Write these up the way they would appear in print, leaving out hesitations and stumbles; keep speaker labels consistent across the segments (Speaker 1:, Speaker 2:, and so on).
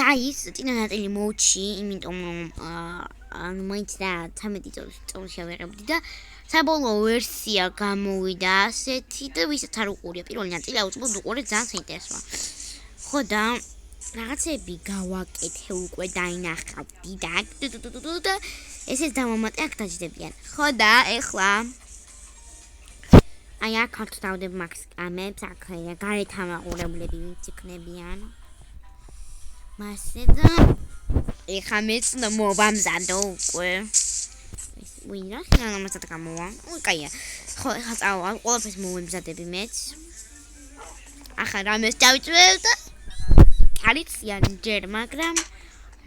Speaker 1: guys, წინა ნაწილი მოუჩი, იმიტომ რომ მაინც და 13 წელს შევეღებდი და საბოლოო ვერსია გამოვიდა ასეთი და ვისაც არ უყურია პირველი ნაწილი აუცილებლად უყურეთ, ძალიან საინტერესოა. ხო და რაღაცები გავაკეთე უკვე დაინახავდი და ესეც დავამატე აქ დაჯდებიან. ხო და ეხლა აი აქ ხართ დავდებ მაქს კამებს, აქ გარეთ ამაყურებლები ვინც იქნებიან. მასე და ეხლა მეც მოვამზადო უკვე. ვინ რა ხან ამასაც გამოვა? კაია. ხო, ეხლა წავალ, ყველაფერს მოვემზადები მეც. ახლა რამეს დავიწვევ და კალიციან ჯერ, მაგრამ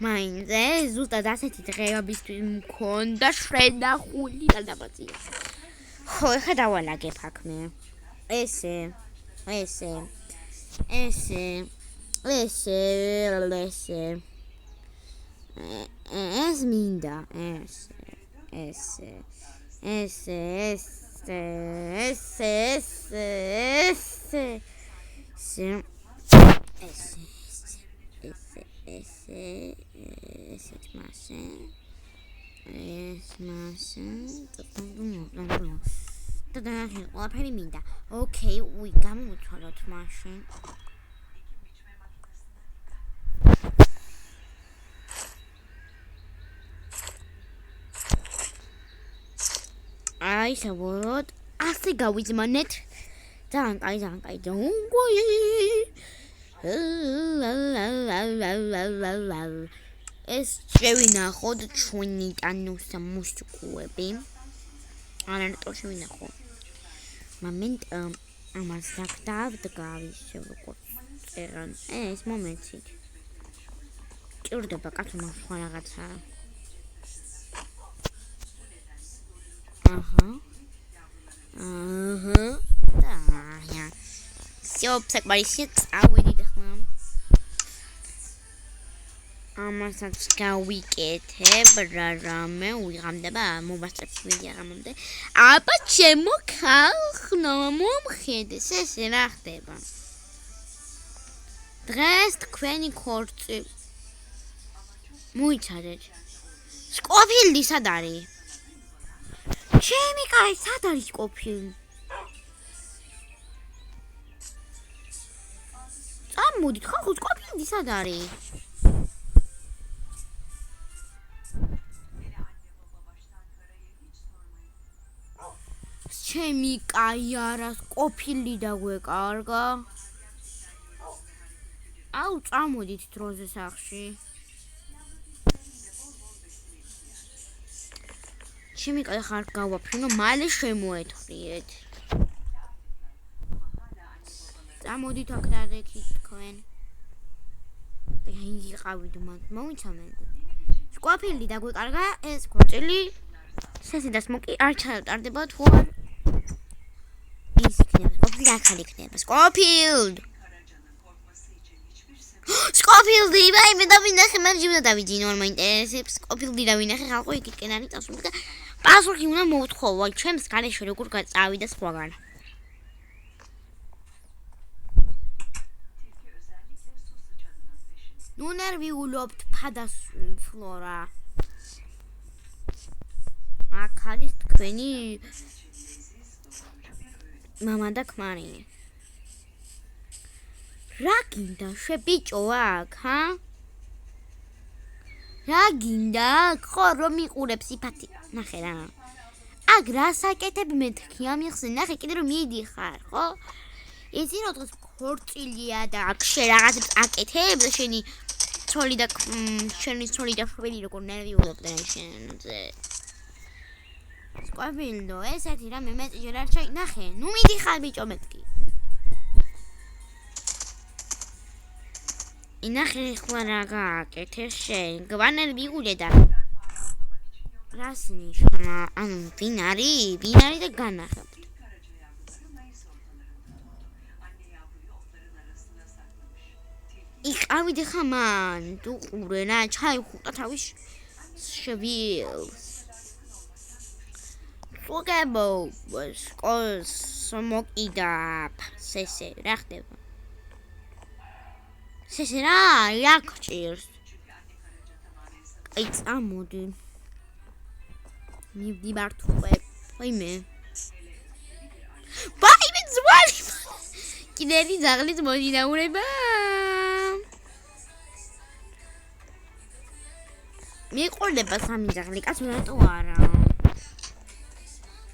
Speaker 1: მაინც ზუსტად ასეთი დღეებისთვის მქონდა შენახული და დამაწია. ხო, ეხლა დავალაგებ აქ მე. ესე ეს მინდა და ყველაფერი მინდა. ოკეი, გამოვიცვალოთ მაშინ. აი, საბოლოოდ ასე გავიზმანეთ. ძალიან კაი. ეს შევინახოთ ჩვენი ტანუსა მუსიკუები. არანტო შევინახო. მომენტ ამას დავდგავის როგორც წერან. ეს მომენტი. ჭირდება კაცო სხვა რაღაცა. და всё, საკმარისია წავედით ახლა. ამასაც გავიკეთებ რამე ვიღამდება მოვასწრებ ვიდეო რამამდე. აბა ჩემო ხალხო მომხედეს ესე რა ხდება. დღეს თქვენი ქორწი მოიცადეთ. სკოფილდი სად არის? ჩემი კაი, სად არის სკოფილდი? წამოდით, ხალხო, სკოფილდი სად არის? ჩემი კაი არა, სკოფილდი დაგვეკარგა. აუ, წამოდით დროზე სახში. ჩემი კაი ხარ გავაფრინო, მალე შემოეთხრიეთ. წამოდით აქ დადექით თქვენ. და იყავით მოვიცამენ. სკოფილდი დაგვეკარგა, ეს ქორწილი სესი და სმოკი არ ჩატარდება თუ არ ის იქნება, სკოფილდი ახალი იქნება. სკოფილდი, მე დავინახე, მაგრამ ჯიბნა დავიძი ნორმა ინტერესებს. სკოფილდი დავინახე, ხალხო იქითკენ არის წასული და პასუხი უნდა მოვთხოვო, ჩემს გარეშე როგორ გაწავიდა სხვაგან. ნუ ნერვიულობთ ფადას ფლორა. აქ არის თქვენი მამა და ქმარი. რა გინდა შებიჭო აქ, რა გინდა? ხო რომ მიყურებ სიფათი. ნახე რა. აქ რას აკეთებ მეთქი ამიხსენ, ნახე კიდე რომ მიდიხარ, ხო? იცი რომ დღეს ქორწილია და აქ შე რაღაცებს აკეთებ და შენი ცოლი და შვილი როგორ ნერვიულობდნენ შენზე. სკოფილდო, ესეთი რამე მეც ჯერ არ ნახე, ნუ მიდიხარ ბიჭო მეთქი. ინახე ხლა რა გააკეთე შენ, გვანერვიულე და რას ნიშნა? ანუ ვინ არის და განახებთ. იყავით ხა მან, თუ ყურე რა, ჩაიხუტა თავის შვილს. სუგებო, სკოლს მოკიდა სესე, რა ხდება? სესე რა რა გჭირს აი წამოდი მივდივარ თუყე ვაიმე ვაიმე ძვალი კიდევ ძაღლით მოინაურება მიყოლება სამი ძაღლი კაცო რატო არა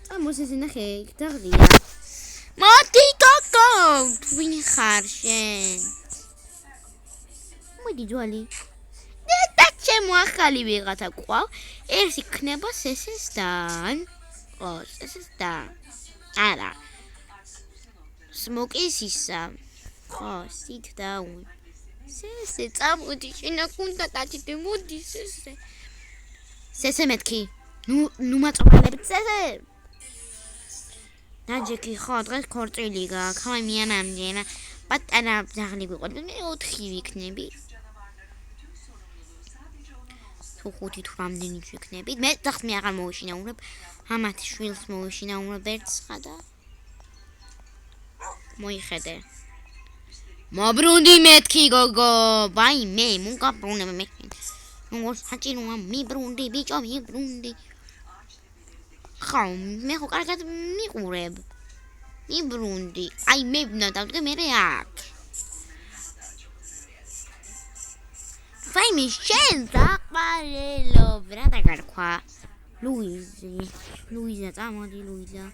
Speaker 1: წამოსესე ნახე ძაღლია მოდი გოგო ვინ ხარ შენ მოდი ძვალი და ჩემო ახალი ვიღათა ყვალ ეს იქნება სესესთან ო სესესთან არა სმოკის ისა ხო sit down სესე წამოდი შენ აქ დაჭიდე მოდი სესე მეთქი ნუ მაწვალებ სესე დაჯექი ხო დღეს ქორწილი გაქვს ხაი მიანამდენა პატარა ძაღლი ვიყო მე 4 ვიქნები თუ 5 თუ რამდენი ვიქნებით მე ძაღლს მე აღარ მოვიშინაურებ ამათი შვილს მოვიშინაურებ ერთსხა და მოიხედე მობრუნდი მეთქი გოგო ვაიმე მუკაბრუნე მე ნუ საჭიროა მიბრუნდი ბიჭო მიბრუნდი ხო მე ხო კარგად მიყურებ მიბრუნდი აი მე ვნდა დავდგე მე აქ ვაიმე შენ დაყარელო რა დაგარქვა ლუიზა წამოდი ლუიზა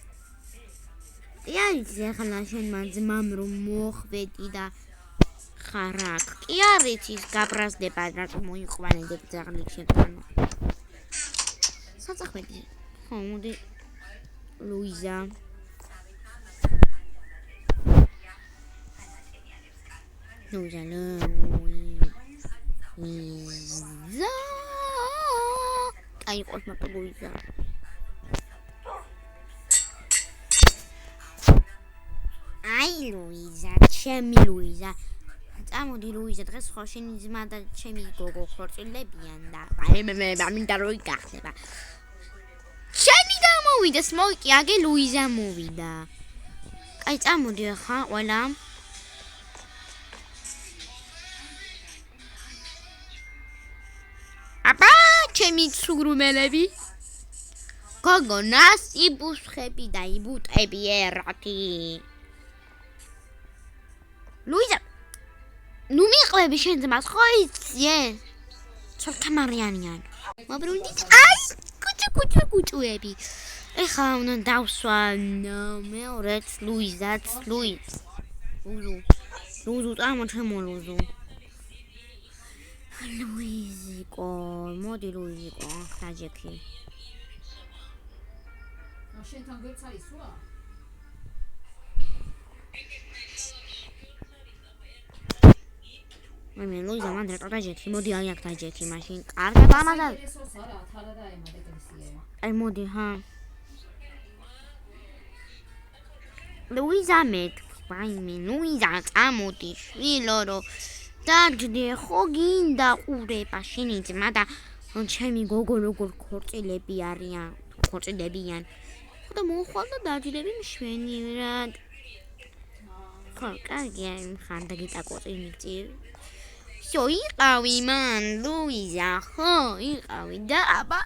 Speaker 1: იარიცი ახლა შენ მანძმამ რომ მოხვედი და ხარაკ კი არიცის გაბრაზდება რატომ მოიყვანებდებ ძაღლი შენთან საწახვედი ხო მოდი ლუიზა აი ყოს მაგ ლუიზა აი ლუიზა ჩემი ლუიზა წამოდი ლუიზა დღეს ხო შენი ძმა და ჩემი გოგო ხორცილებიან და აი მე ამინდა რომ იგახდება შენი გამოვიდა სმოკი აგე ლუიზა მოვიდა აი წამოდი ხა ყველა აბა ჩემი ცუგრუმელები გოგონას იბუსხები და იბუტები ერათი ლუიზა ნუ მიყვები შენ ძმას ხო იცი ცოტა მარიანიან მობრუნდით აი კუჭუები ეხა უნდა დავსვა მეორეც ლუიზაც ლუზუ წამოჩემო ლუზუ ლუიზიკო მოდი ლუიზიკო ხაჯექი შენთან გერცაისვა მე ლუიზა მანდ რა დაჯექი მოდი აი აქ დაჯექი მაშინ კარგად ამადა აი მოდი ჰა ლუიზა მე ლუიზა წამოდი შვილო დაჯდე ხო გინდა ყურება შენი ძმა და ჩემი გოგო როგორ ქორწილებიან და მოხვალ და დაჯდები მშვენივრად ხო კარგია ხან და გიტაკოწი მიწիր შო იყავი მან ლუიზა ხო იყავი და აბა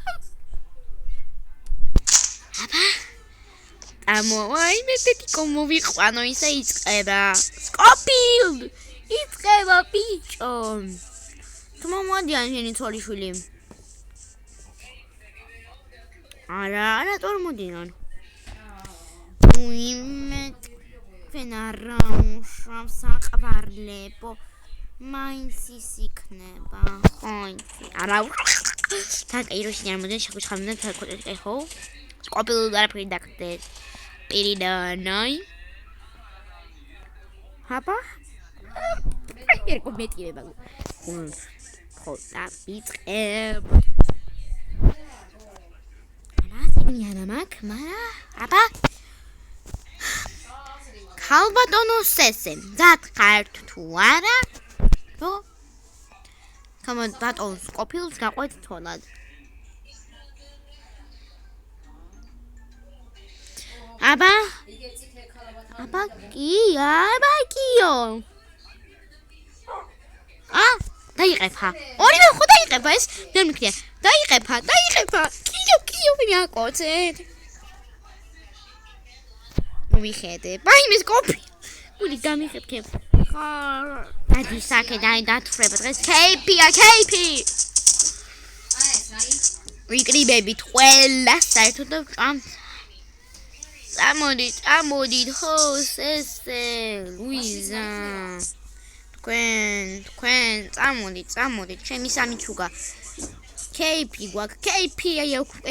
Speaker 1: ამოაი მე თეთიკო მოვიყვანო ისე იწყება სკოპილდ იწყება ბიჭო თუ მომადიან შენი ცოლიშვილი არა ტორმოდიან უიმე ფენარა უშავ საყვარლებო მაინც ის იქნება ხო არა თაკაიროში ამოდენ შეგუჩხავდნენ თაკოჭე ხო სკოპილდ არაფერი დაგდეს პირიდანაი ჰაპა აი კომენტირება ხო და ბიჭებ მარა მარა აბა ქალბატონო სესე დაგხართ თუ არა რო კომენ ბატონს ყოფილს გაყვეთ თოლად აბა კიო დაიყეფა. ორივე ხო დაიყეფა ეს? ვერ მიქნია. დაიყეფა. კიო მიაკოცეთ. მიხედე. ბაიმის კოპი. გული დამიხეთქებ. ხა, დადი საკე დათხრება დღეს. KP-ა. ვიკრიბებით ყველა საერთოდ ამ წამოდით ხო ესე ლუიზა თქვენ წამოდით ჩემი სამი ჩუგა KP გვაქვს KP-ა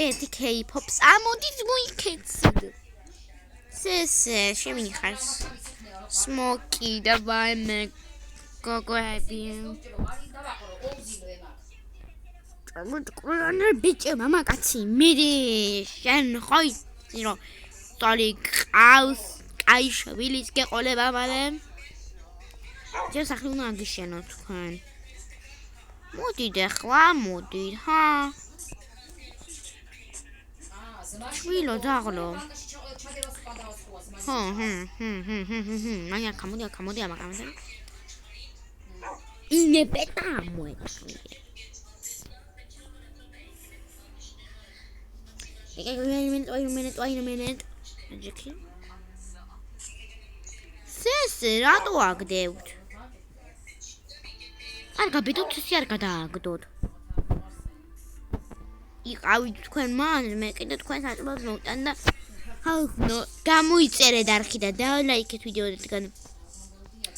Speaker 1: ერთი K-pop წამოდით მოიქეცდ ესე შემინიხარს სმოკი და ვაიმე გოგოები კრონერ ბიჭი მამაკაცი მიდი შენ ხოი ზირო ტოლი ყავს კაი შვილის გეყოლება მალე ჯერ სახლი უნდა აგიშენო თქვენ მოდით ახლა მოდით ჰა შვილო დაღლო მანია კამოდი ამაკამოდე ინე პეტა მოეცი Wait a minute. Სესე, რატო აგდებთ? არ გაბედოთ, სესე არ გადააგდოთ. იყავით თქვენ მან, მე კიდე თქვენ საჭმელს მოვტან და ხალხო, გამოიწერეთ არხი და დალაიქეთ ვიდეოდან.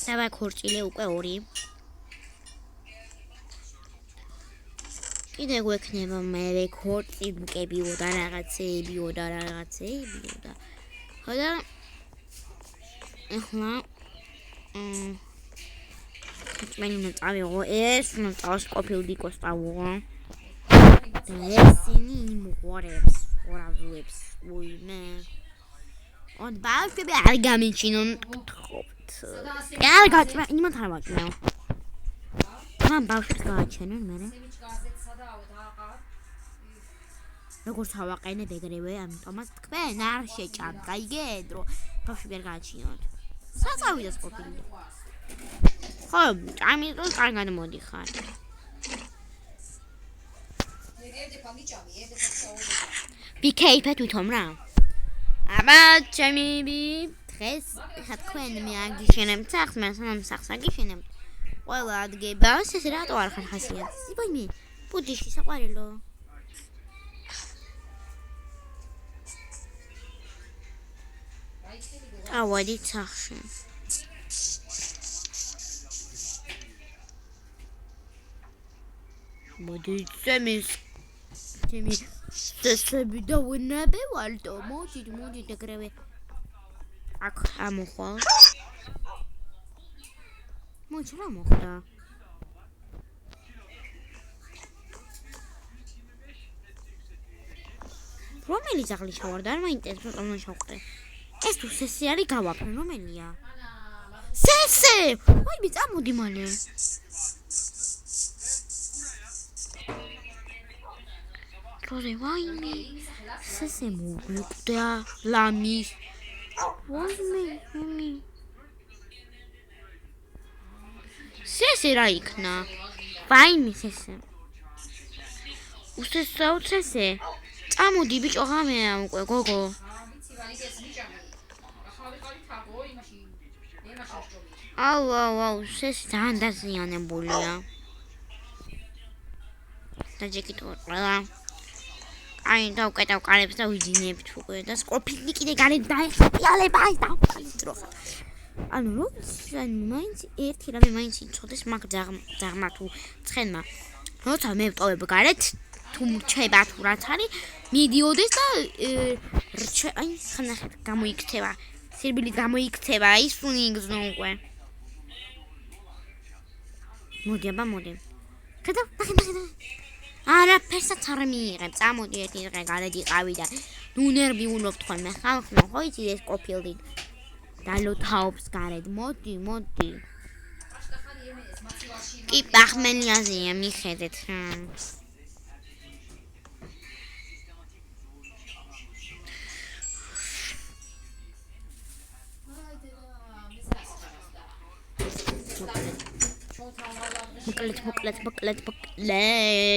Speaker 1: დავაი ქორწილე უკვე 2. კიდე გვექნება მე ქორწილკებიო და რაღაცეებიო და ხოდა ახლა მე უნდა წავიღო ეს უნდა წავს ყოფილი კოსტავო და ესენი მოყურებს ვარაძლებს ვინმე on ბავშვები არ გამიჩინონ გთხოვთ არ გაჭრა იმათ არ ვაჭრა მან ბავშვს გააჩენონ მე როგორც ავაყენებ ეგრევე, ამიტომაც თქვენ არ შეჭამთ, გაიგეთ, რომ ბავშვი ვერ გააჩინოთ. საწავიდეს ყოფილი. ხო, ამიტომ კარგად მოდიხარ. ბიქეიფეთ თვითონ რა. აბა, ჩემი დღეს ხა თქვენ მე აგიშენებთ სახლს, მე სამ სახლს აგიშენებთ. ყველა ადგება, ესე რატო არ ხარ ხასიათს? იბაიმე, ბუდიში საყვარელო. ავადით სახში. მოდით ზემის ჩემი წესები და ვინები ვალტო მოდით ეგრევე აქ ამოხვა მოჭრა მოხდა რომელი ძაღლი შავარდა არ მაინტერესებს რომ შავყრე ეს თუ სესე არის გავაფრენ რომელია სესე ვაიმე წამოდი მალე როზე ვაიმე სესე მოგვიკვდა ლამის ვაიმე სესე რა იქნა ვაიმე სესე უსესაო სესე წამოდი ბიჭო ღამეა უკვე გოგო აუ სესე ძალიან დაზიანებულია და ჯეკიტო ყველა აი დავკეტავ კარებს და ვიძინებთ უკვე და სკოფილი კიდე გარეთ დაეხტიალება აი დავფალით რო ანუ რომ მაინც ერთი რამე მაინც იცოდეს მაგ ძაღმა თუ ცხენმა როცა მე ვტოვებ გარეთ თუ რჩება თუ რაც არის მიდიოდეს და აი ხანახეთ გამოიქცევა სირბილით გამოიქცევა ის უნიგზნო უკვე მოდი აბა მოდი გადავ არაფერსაც არ მიიღებ წამოდი ერთი დღე გარეთ იყავი და ნუ ნერვიულობ თქვენ მე ხალხო ხო იცი ეს ყოფილი დალოთაობს გარეთ მოდი კი ბახმენიაზეა მიხედეთ რა მოკლედ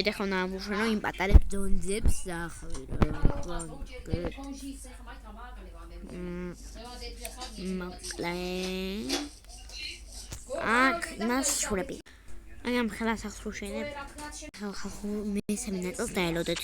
Speaker 1: ეხლა უნდა ამოვშენო იმ პატარა დონძებს ახლა აქ მას შურები აი ამ ხელას ახს ვშენებ ხალხო მესამე ნაწილს დაელოდეთ